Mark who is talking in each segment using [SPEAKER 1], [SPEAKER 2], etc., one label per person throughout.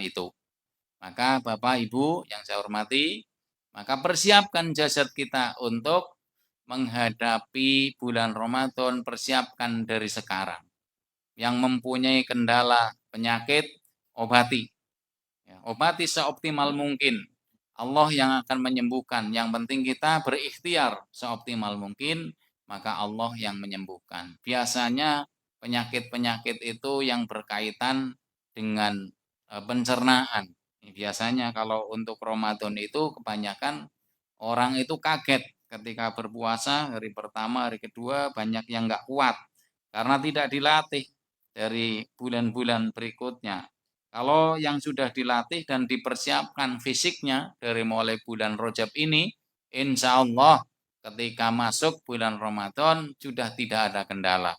[SPEAKER 1] itu. Maka Bapak Ibu yang saya hormati, maka persiapkan jasad kita untuk menghadapi bulan Ramadan, persiapkan dari sekarang. Yang mempunyai kendala penyakit, obati. Ya, obati seoptimal mungkin. Allah yang akan menyembuhkan. Yang penting kita berikhtiar seoptimal mungkin, maka Allah yang menyembuhkan. Biasanya penyakit-penyakit itu yang berkaitan dengan pencernaan. Biasanya kalau untuk Ramadan itu kebanyakan orang itu kaget ketika berpuasa hari pertama, hari kedua banyak yang nggak kuat karena tidak dilatih dari bulan-bulan berikutnya. Kalau yang sudah dilatih dan dipersiapkan fisiknya dari mulai bulan Rajab ini, insya Allah ketika masuk bulan Ramadan sudah tidak ada kendala.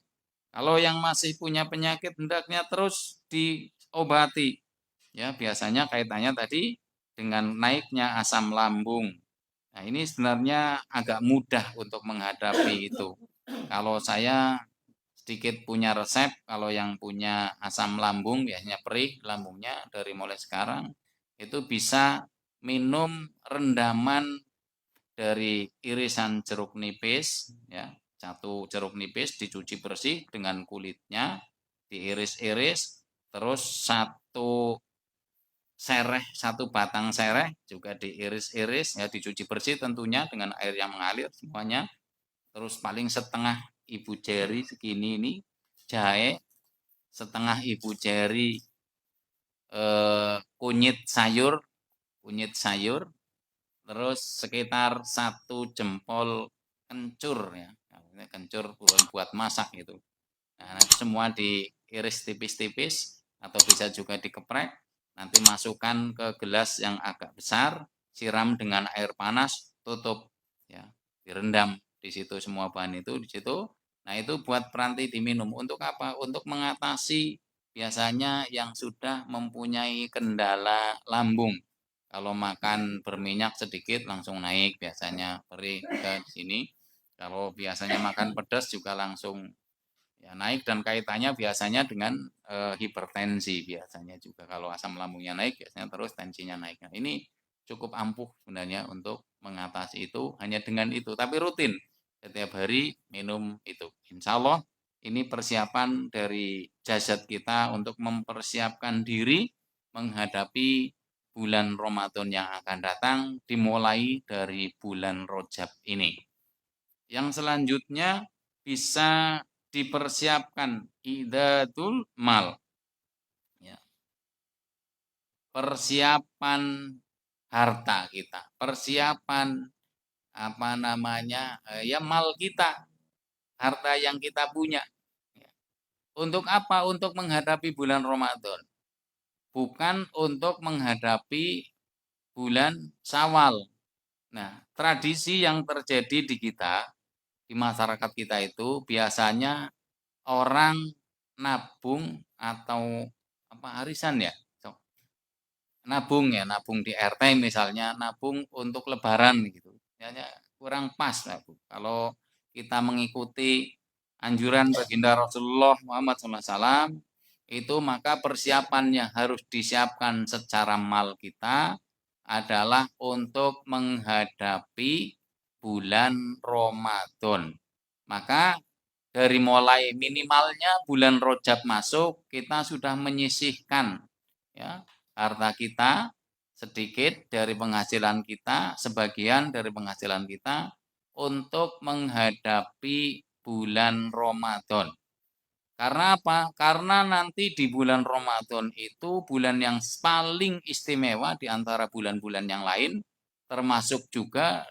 [SPEAKER 1] Kalau yang masih punya penyakit hendaknya terus diobati. Ya, biasanya kaitannya tadi dengan naiknya asam lambung. Nah, ini sebenarnya agak mudah untuk menghadapi itu. Kalau saya sedikit punya resep, kalau yang punya asam lambung biasanya perih lambungnya dari mulai sekarang itu bisa minum rendaman dari irisan jeruk nipis ya. Satu jeruk nipis dicuci bersih dengan kulitnya, diiris-iris, terus satu batang sereh juga diiris-iris ya, dicuci bersih tentunya dengan air yang mengalir semuanya. Terus paling setengah ibu jari segini ini jahe, setengah ibu jari kunyit sayur, terus sekitar satu jempol kencur ya, kencur buat masak itu. Nah, nanti semua diiris tipis-tipis atau bisa juga dikeprek. Nanti masukkan ke gelas yang agak besar, siram dengan air panas, tutup ya, direndam di situ semua bahan itu di situ. Nah, itu buat peranti diminum. Untuk apa? Untuk mengatasi biasanya yang sudah mempunyai kendala lambung. Kalau makan berminyak sedikit langsung naik biasanya perih ke sini. Kalau biasanya makan pedas juga langsung ya naik dan kaitannya biasanya dengan hipertensi biasanya juga kalau asam lambungnya naik biasanya terus tensinya naik. Nah, ini cukup ampuh sebenarnya untuk mengatasi itu hanya dengan itu tapi rutin setiap hari minum itu. Insya Allah ini persiapan dari jasad kita untuk mempersiapkan diri menghadapi bulan Ramadan yang akan datang dimulai dari bulan Rajab ini. Yang selanjutnya bisa dipersiapkan idatul mal. Ya. Persiapan harta kita, persiapan apa namanya ya mal kita, harta yang kita punya. Ya. Untuk apa? Untuk menghadapi bulan Ramadan. Bukan untuk menghadapi bulan Syawal. Nah, tradisi yang terjadi di kita, di masyarakat kita itu biasanya orang nabung atau apa arisan ya? Nabung ya, nabung di RT misalnya, nabung untuk lebaran gitu. Kayaknya kurang pas lah Bu. Kalau kita mengikuti anjuran baginda Rasulullah Muhammad SAW, itu maka persiapan yang harus disiapkan secara mal kita adalah untuk menghadapi bulan Ramadan. Maka dari mulai minimalnya bulan Rajab masuk, kita sudah menyisihkan ya harta kita sedikit dari penghasilan kita, sebagian dari penghasilan kita untuk menghadapi bulan Ramadan. Karena apa? Karena nanti di bulan Ramadan itu bulan yang paling istimewa di antara bulan-bulan yang lain, termasuk juga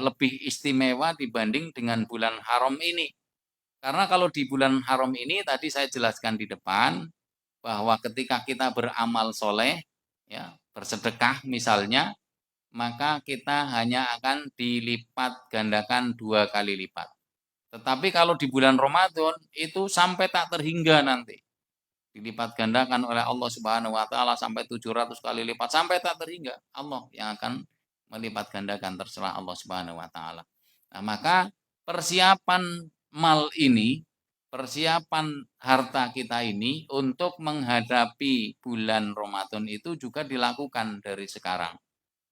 [SPEAKER 1] lebih istimewa dibanding dengan bulan haram ini. Karena kalau di bulan haram ini tadi saya jelaskan di depan bahwa ketika kita beramal soleh, ya, bersedekah misalnya, maka kita hanya akan dilipat gandakan 2 kali lipat. Tetapi kalau di bulan Ramadan itu sampai tak terhingga nanti. Dilipat gandakan oleh Allah Subhanahu wa taala sampai 700 kali lipat sampai tak terhingga. Allah yang akan melipat gandakan terserah Allah Subhanahu wa taala. Nah, maka persiapan mal ini persiapan harta kita ini untuk menghadapi bulan Ramadan itu juga dilakukan dari sekarang.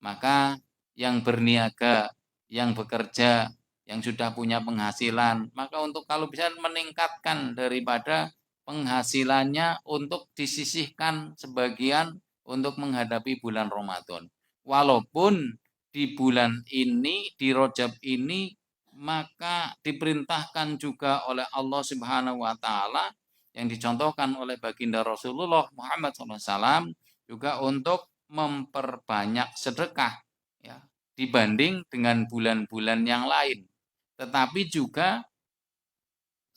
[SPEAKER 1] Maka yang berniaga, yang bekerja, yang sudah punya penghasilan, maka untuk kalau bisa meningkatkan daripada penghasilannya untuk disisihkan sebagian untuk menghadapi bulan Ramadan. Walaupun di bulan ini, di Rajab ini, maka diperintahkan juga oleh Allah Subhanahu wa taala yang dicontohkan oleh baginda Rasulullah Muhammad SAW juga untuk memperbanyak sedekah ya dibanding dengan bulan-bulan yang lain. Tetapi juga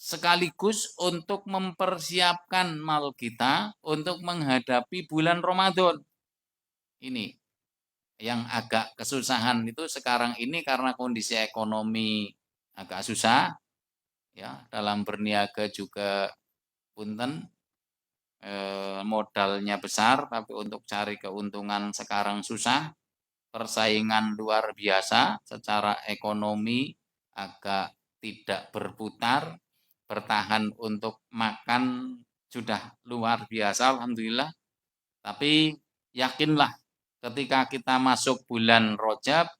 [SPEAKER 1] sekaligus untuk mempersiapkan mal kita untuk menghadapi bulan Ramadan. Ini yang agak kesusahan itu sekarang ini karena kondisi ekonomi agak susah ya, dalam berniaga juga punten modalnya besar tapi untuk cari keuntungan sekarang susah. Persaingan luar biasa secara ekonomi agak tidak berputar, bertahan untuk makan sudah luar biasa alhamdulillah. Tapi yakinlah ketika kita masuk bulan Rajab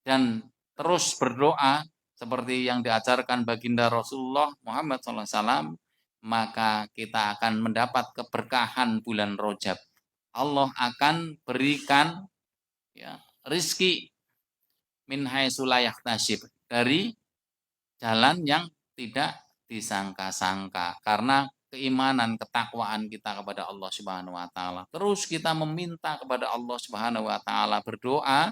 [SPEAKER 1] dan terus berdoa seperti yang diajarkan baginda Rasulullah Muhammad SAW, maka kita akan mendapat keberkahan bulan Rajab. Allah akan berikan ya, rizki min haitsu la yahtasib, dari jalan yang tidak disangka-sangka karena keimanan ketakwaan kita kepada Allah Subhanahu wa taala. Terus kita meminta kepada Allah Subhanahu wa taala, berdoa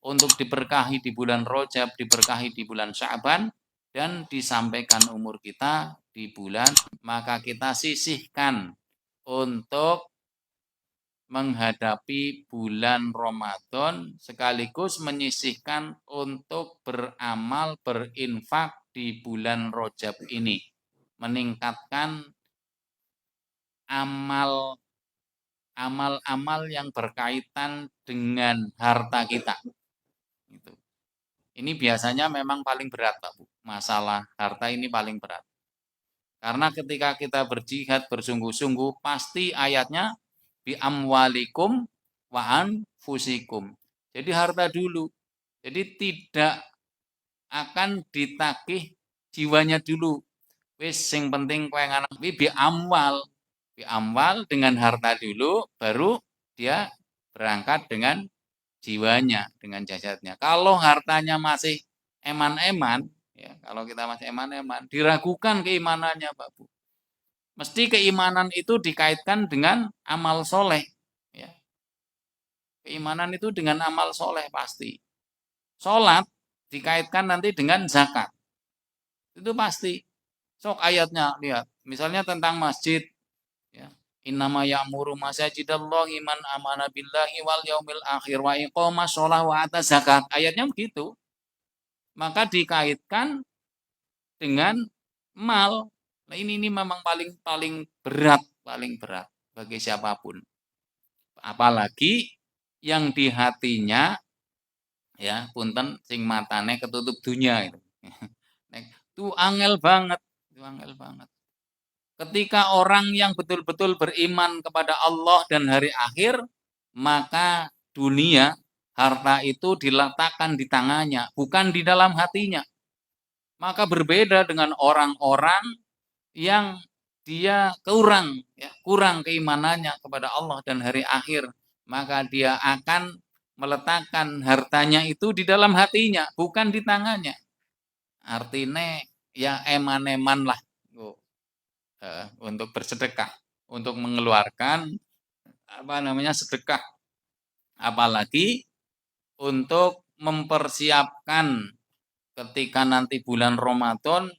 [SPEAKER 1] untuk diberkahi di bulan Rajab, diberkahi di bulan Sya'ban dan disampaikan umur kita di bulan, maka kita sisihkan untuk menghadapi bulan Ramadan sekaligus menyisihkan untuk beramal berinfak di bulan Rajab ini, meningkatkan amal-amal yang berkaitan dengan harta kita. Gitu. Ini biasanya memang paling berat, Pak Bu. Masalah harta ini paling berat. Karena ketika kita berjihad bersungguh-sungguh, pasti ayatnya bi amwalikum wa anfusikum. Jadi harta dulu. Jadi tidak akan ditagih jiwanya dulu. Wis sing penting kowe anak bi amwal. Bi amwal dengan harta dulu baru dia berangkat dengan jiwanya, dengan jasadnya. Kalau hartanya masih eman-eman, ya, kalau kita masih eman-eman, diragukan keimanannya, Pak Bu. Mesti keimanan itu dikaitkan dengan amal soleh. Ya. Keimanan itu dengan amal soleh pasti. Sholat dikaitkan nanti dengan zakat. Itu pasti. Sok ayatnya, lihat. Misalnya tentang masjid. Ya. Innama ya'muru masajidallahi man amana billahi wal yaumil akhir wa iqamas sholah wa ata zakat. Ayatnya begitu. Maka dikaitkan dengan mal. Nah ini memang paling berat bagi siapapun. Apalagi yang di hatinya ya punten sing matane ketutup dunia itu. Itu angel banget, itu angel banget. Ketika orang yang betul-betul beriman kepada Allah dan hari akhir, maka dunia, harta itu diletakkan di tangannya, bukan di dalam hatinya. Maka berbeda dengan orang-orang yang dia kurang keimanannya kepada Allah dan hari akhir, maka dia akan meletakkan hartanya itu di dalam hatinya, bukan di tangannya. Artinya ya eman-eman lah untuk bersedekah, untuk mengeluarkan sedekah, apalagi untuk mempersiapkan ketika nanti bulan Ramadan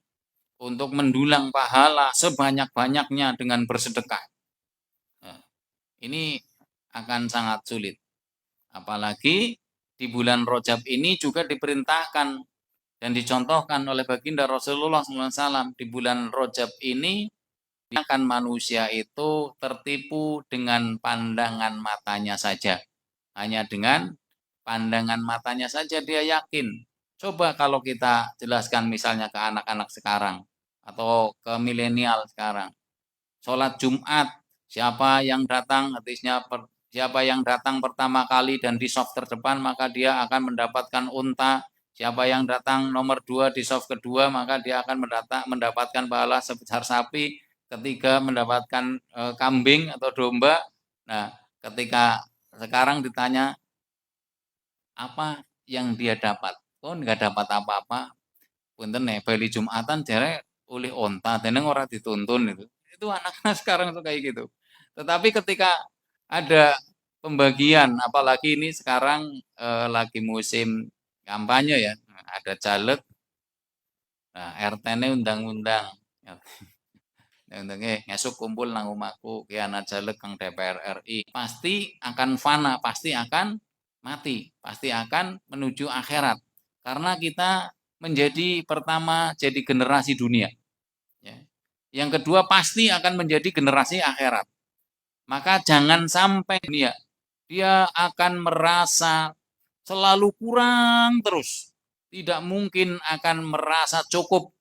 [SPEAKER 1] untuk mendulang pahala sebanyak-banyaknya dengan bersedekah. Nah, ini akan sangat sulit. Apalagi di bulan Rajab ini juga diperintahkan dan dicontohkan oleh baginda Rasulullah SAW. Di bulan Rajab ini akan manusia itu tertipu dengan pandangan matanya saja. Hanya dengan pandangan matanya saja dia yakin. Coba kalau kita jelaskan misalnya ke anak-anak sekarang. atau ke milenial sekarang. Sholat Jumat, siapa yang datang, hadisnya siapa yang datang pertama kali dan di saf terdepan maka dia akan mendapatkan unta. Siapa yang datang nomor 2 di saf kedua maka dia akan mendapatkan pahala sebesar sapi. Ketiga mendapatkan kambing atau domba. Nah, ketika sekarang ditanya apa yang dia dapat, kok nggak dapat apa-apa. Punten nih, bali Jumatan jare oleh onta, teneng ora dituntun itu. Itu anak-anak sekarang tuh kayak gitu. Tetapi ketika ada pembagian, apalagi ini sekarang lagi musim kampanye ya, ada caleg, nah, RT-ne undang-undang. Undang-undangnya ngesuk kumpul nang omahku ki ana caleg kang DPR RI. Pasti akan fana, pasti akan mati, pasti akan menuju akhirat. Karena kita menjadi pertama jadi generasi dunia. Ya. Yang kedua pasti akan menjadi generasi akhirat. Maka jangan sampai dia akan merasa selalu kurang terus. Tidak mungkin akan merasa cukup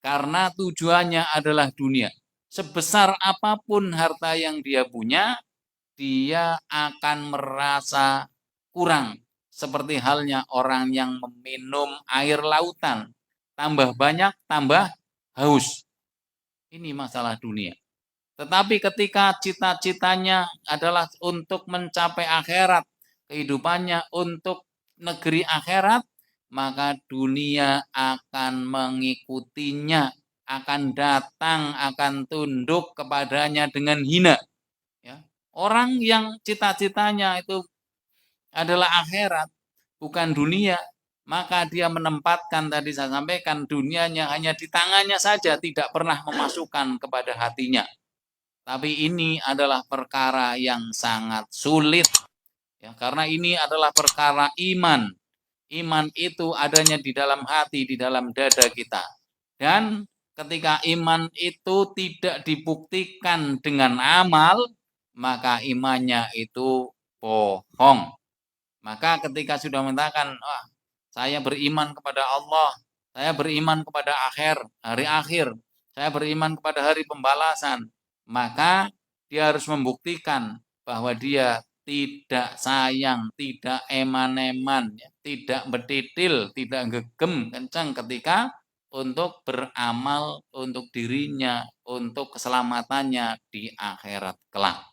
[SPEAKER 1] karena tujuannya adalah dunia. Sebesar apapun harta yang dia punya, dia akan merasa kurang. Seperti halnya orang yang meminum air lautan. Tambah banyak, tambah haus. Ini masalah dunia. Tetapi ketika cita-citanya adalah untuk mencapai akhirat, kehidupannya untuk negeri akhirat, maka dunia akan mengikutinya, akan datang, akan tunduk kepadanya dengan hina. Ya. Orang yang cita-citanya itu adalah akhirat, bukan dunia, maka dia menempatkan tadi saya sampaikan dunianya hanya di tangannya saja, tidak pernah memasukkan kepada hatinya. Tapi ini adalah perkara yang sangat sulit, ya, karena ini adalah perkara iman. Iman itu adanya di dalam hati, di dalam dada kita. Dan ketika iman itu tidak dibuktikan dengan amal, maka imannya itu bohong. Maka ketika sudah mengatakan, saya beriman kepada Allah, saya beriman kepada hari akhir, saya beriman kepada hari pembalasan, maka dia harus membuktikan bahwa dia tidak sayang, tidak eman-eman, ya, tidak betitil, tidak gegem kencang ketika untuk beramal untuk dirinya, untuk keselamatannya di akhirat kelak.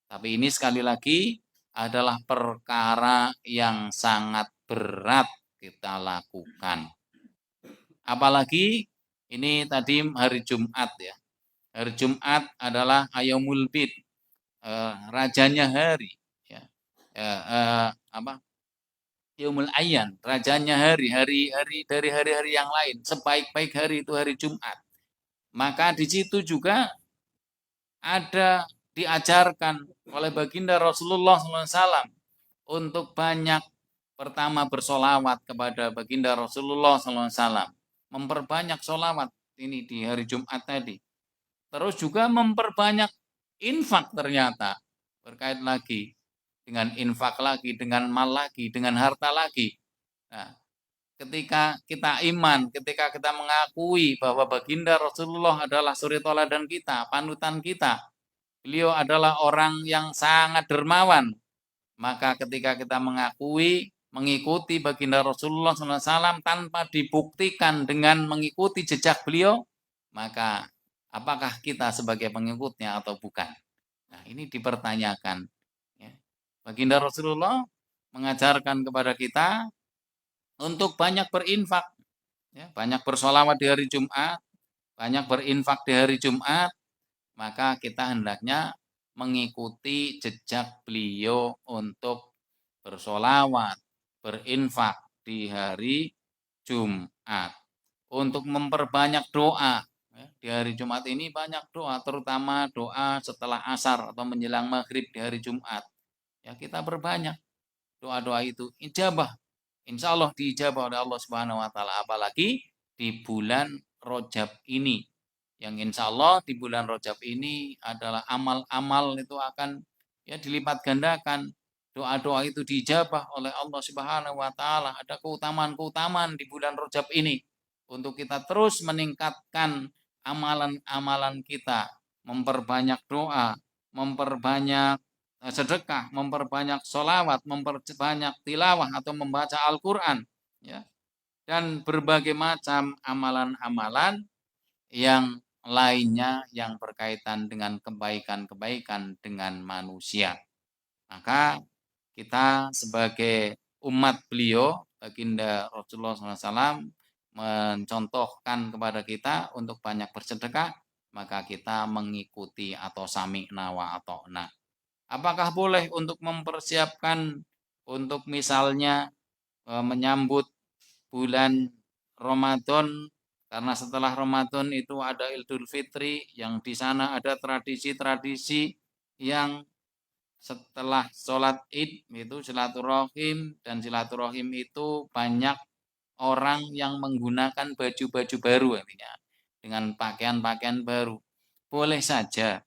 [SPEAKER 1] Tapi ini sekali lagi adalah perkara yang sangat berat kita lakukan. Apalagi ini tadi hari Jumat ya. Hari Jumat adalah Ayyamul Bid, rajanya hari ya. Apa? Yaumul Ayyan, rajanya hari-hari dari hari-hari yang lain. Sebaik-baik hari itu hari Jumat. Maka di situ juga ada diajarkan oleh baginda Rasulullah SAW untuk banyak pertama bersolawat kepada baginda Rasulullah SAW, memperbanyak solawat ini di hari Jumat tadi. Terus juga memperbanyak infak ternyata berkait lagi dengan infak lagi, dengan mal lagi, dengan harta lagi. Nah, ketika kita iman, ketika kita mengakui bahwa baginda Rasulullah adalah suri toladan kita, panutan kita, beliau adalah orang yang sangat dermawan. Maka ketika kita mengakui, mengikuti baginda Rasulullah SAW tanpa dibuktikan dengan mengikuti jejak beliau, maka apakah kita sebagai pengikutnya atau bukan? Nah, ini dipertanyakan. Ya. Baginda Rasulullah mengajarkan kepada kita untuk banyak berinfak, ya, banyak bersolawat di hari Jumat, banyak berinfak di hari Jumat, maka kita hendaknya mengikuti jejak beliau untuk bersolawat, berinfak di hari Jumat. Untuk memperbanyak doa, ya, di hari Jumat ini banyak doa, terutama doa setelah asar atau menjelang maghrib di hari Jumat. Ya, kita berbanyak doa-doa itu ijabah. Insya Allah diijabah oleh Allah Subhanahu Wa Taala. Apalagi di bulan Rojab ini, yang insya Allah di bulan Rojab ini adalah amal-amal itu akan ya dilipat gandakan. Doa-doa itu dijabah oleh Allah Subhanahu Wa Taala. Ada keutamaan-keutamaan di bulan Rojab ini untuk kita terus meningkatkan amalan-amalan kita, memperbanyak doa, memperbanyak sedekah, memperbanyak sholawat, memperbanyak tilawah atau membaca Al-Quran, ya, dan berbagai macam amalan-amalan yang lainnya yang berkaitan dengan kebaikan-kebaikan dengan manusia. Maka kita sebagai umat beliau, baginda Rasulullah SAW, mencontohkan kepada kita untuk banyak bersedekah, maka kita mengikuti atau sami'na wa ata'na. Apakah boleh untuk mempersiapkan untuk misalnya menyambut bulan Ramadan, karena setelah Ramadan itu ada Idul Fitri yang di sana ada tradisi-tradisi yang setelah sholat id itu silaturahim, dan silaturahim itu banyak orang yang menggunakan baju-baju baru, artinya dengan pakaian-pakaian baru. Boleh saja,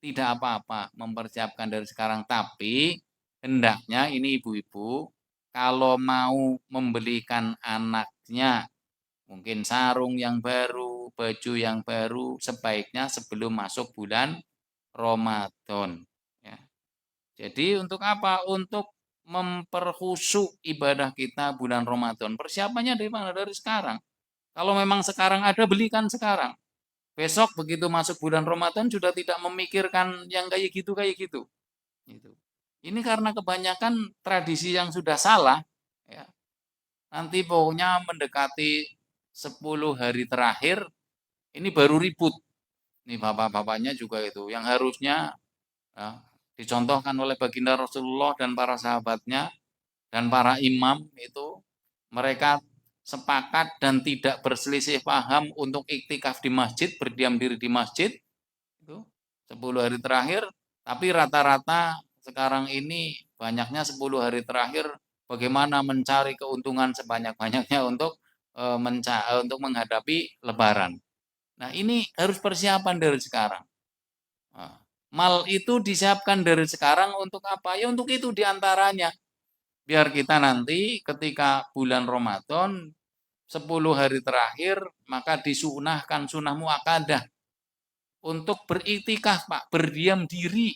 [SPEAKER 1] tidak apa-apa mempersiapkan dari sekarang, tapi hendaknya ini ibu-ibu kalau mau membelikan anaknya mungkin sarung yang baru, baju yang baru, sebaiknya sebelum masuk bulan Ramadan, ya. Jadi untuk apa? Untuk memperkhusyuk ibadah kita bulan Ramadan. Persiapannya dari mana? Dari sekarang. Kalau memang sekarang ada, belikan sekarang. Besok begitu masuk bulan Ramadan sudah tidak memikirkan yang kayak gitu, kayak gitu. Gitu. Ini karena kebanyakan tradisi yang sudah salah, ya. Nanti pokoknya mendekati 10 hari terakhir, ini baru ribut. Ini bapak-bapaknya juga itu, yang harusnya, ya, dicontohkan oleh baginda Rasulullah dan para sahabatnya dan para imam itu, mereka sepakat dan tidak berselisih paham untuk iktikaf di masjid, berdiam diri di masjid itu 10 hari terakhir, tapi rata-rata sekarang ini banyaknya 10 hari terakhir bagaimana mencari keuntungan sebanyak-banyaknya untuk untuk menghadapi lebaran. Nah, ini harus persiapan dari sekarang. Nah, mal itu disiapkan dari sekarang untuk apa? Ya untuk itu diantaranya. Biar kita nanti ketika bulan Ramadan 10 hari terakhir maka disunahkan sunnah muakkadah untuk beriktikaf, Pak, berdiam diri,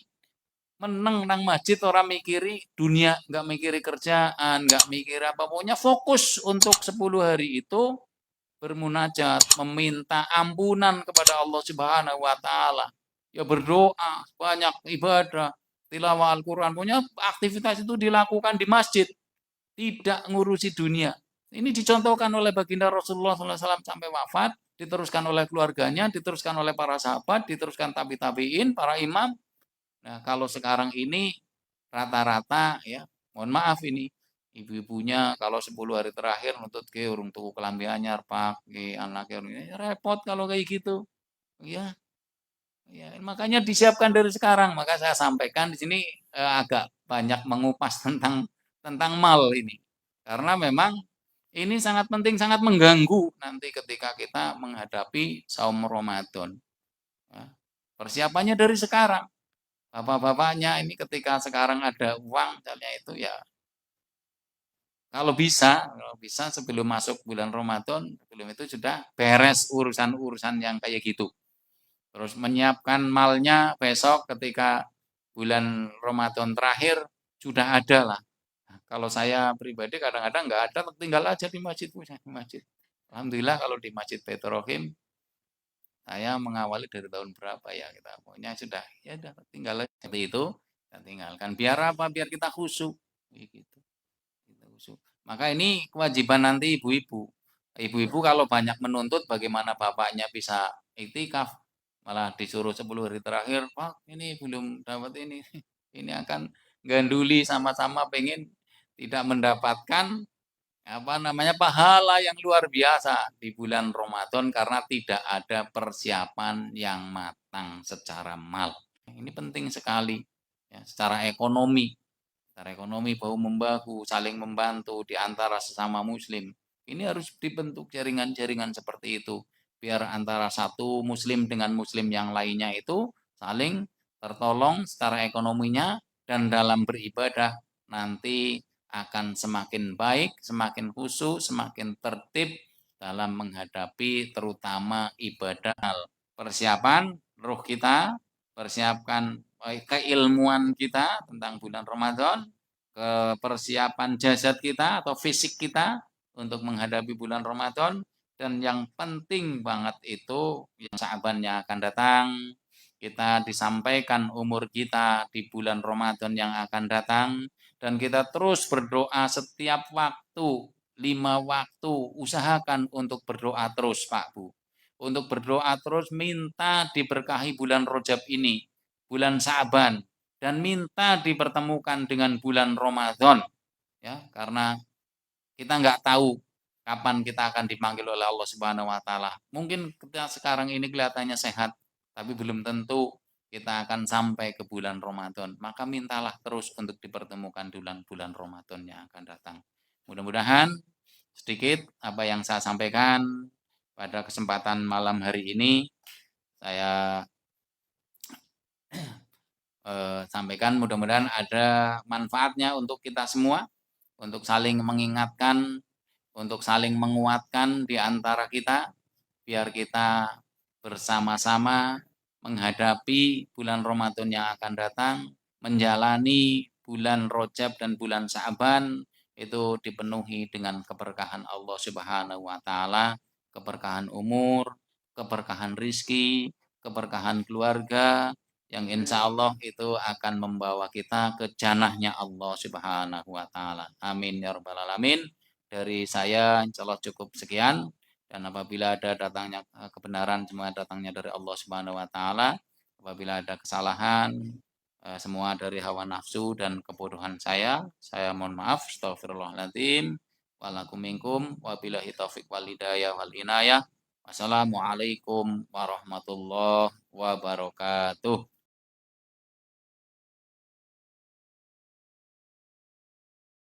[SPEAKER 1] meneng nang masjid, orang mikiri dunia, nggak mikiri kerjaan, nggak mikir apa, pokoknya fokus untuk 10 hari itu bermunajat, meminta ampunan kepada Allah Subhanahu wa taala. Ya berdoa, banyak ibadah, tilawah Al-Qur'an, pokoknya aktivitas itu dilakukan di masjid, tidak ngurusi dunia. Ini dicontohkan oleh baginda Rasulullah SAW sampai wafat, diteruskan oleh keluarganya, diteruskan oleh para sahabat, diteruskan tabi-tabiin, para imam. Nah, kalau sekarang ini rata-rata, ya, mohon maaf ini, ibu-ibunya kalau 10 hari terakhir nuntut ke urung tuku kelambi anyar, Pak, ke anaknya repot kalau kayak gitu. Ya, ya, makanya disiapkan dari sekarang. Maka saya sampaikan di sini agak banyak mengupas tentang mal ini. Karena memang ini sangat penting, sangat mengganggu nanti ketika kita menghadapi saum Ramadan. Ya. Persiapannya dari sekarang. Bapak-bapaknya ini ketika sekarang ada uang, misalnya itu ya, kalau bisa sebelum masuk bulan Ramadan, sebelum itu sudah beres urusan-urusan yang kayak gitu. Terus menyiapkan malnya besok ketika bulan Ramadan terakhir sudah ada lah. Nah, kalau saya pribadi kadang-kadang nggak ada, tinggal aja di masjid, di masjid. Alhamdulillah kalau di Masjid Baitur saya mengawali dari tahun berapa ya, kita pokoknya sudah, ya udah tinggal aja seperti itu, kita tinggalkan. Biar apa? Biar kita khusyuk, gitu. Kita khusyuk. Maka ini kewajiban nanti ibu-ibu. Ibu-ibu kalau banyak menuntut bagaimana bapaknya bisa iktikaf, malah disuruh 10 hari terakhir, Pak ini belum dapat ini, ini akan ganduli sama-sama pengen tidak mendapatkan apa namanya pahala yang luar biasa di bulan Ramadan karena tidak ada persiapan yang matang secara mal. Ini penting sekali ya, secara ekonomi. Secara ekonomi bahu membahu, saling membantu di antara sesama muslim. Ini harus dibentuk jaringan-jaringan seperti itu biar antara satu muslim dengan muslim yang lainnya itu saling tertolong secara ekonominya, dan dalam beribadah nanti akan semakin baik, semakin khusyuk, semakin tertib, dalam menghadapi terutama ibadah. Persiapan ruh kita, persiapkan keilmuan kita tentang bulan Ramadan, persiapan jasad kita atau fisik kita untuk menghadapi bulan Ramadan, dan yang penting banget itu yang Sa'ban yang akan datang, kita disampaikan umur kita di bulan Ramadan yang akan datang, dan kita terus berdoa setiap waktu, 5 waktu, usahakan untuk berdoa terus Pak Bu. Untuk berdoa terus, minta diberkahi bulan Rajab ini, bulan Sa'ban, dan minta dipertemukan dengan bulan Ramadan, ya, karena kita nggak tahu kapan kita akan dipanggil oleh Allah Subhanahu wa taala. Mungkin kita sekarang ini kelihatannya sehat, tapi belum tentu kita akan sampai ke bulan Ramadan. Maka mintalah terus untuk dipertemukan bulan-bulan Ramadan yang akan datang. Mudah-mudahan sedikit apa yang saya sampaikan pada kesempatan malam hari ini saya sampaikan, mudah-mudahan ada manfaatnya untuk kita semua, untuk saling mengingatkan, untuk saling menguatkan di antara kita, biar kita bersama-sama menghadapi bulan Ramadan yang akan datang, menjalani bulan Rajab dan bulan Sa'ban itu dipenuhi dengan keberkahan Allah Subhanahu wa taala, keberkahan umur, keberkahan rizki, keberkahan keluarga, yang insya Allah itu akan membawa kita ke jannahnya Allah Subhanahu wa taala. Amin ya rabbal alamin. Dari saya insya Allah cukup sekian, dan apabila ada datangnya kebenaran semua datangnya dari Allah Subhanahu wa taala. Apabila ada kesalahan semua dari hawa nafsu dan kebodohan saya mohon maaf. Astagfirullahaladzim. Walakum minkum wabillahi taufik wal hidayah wal inayah. Wassalamualaikum warahmatullahi wabarakatuh.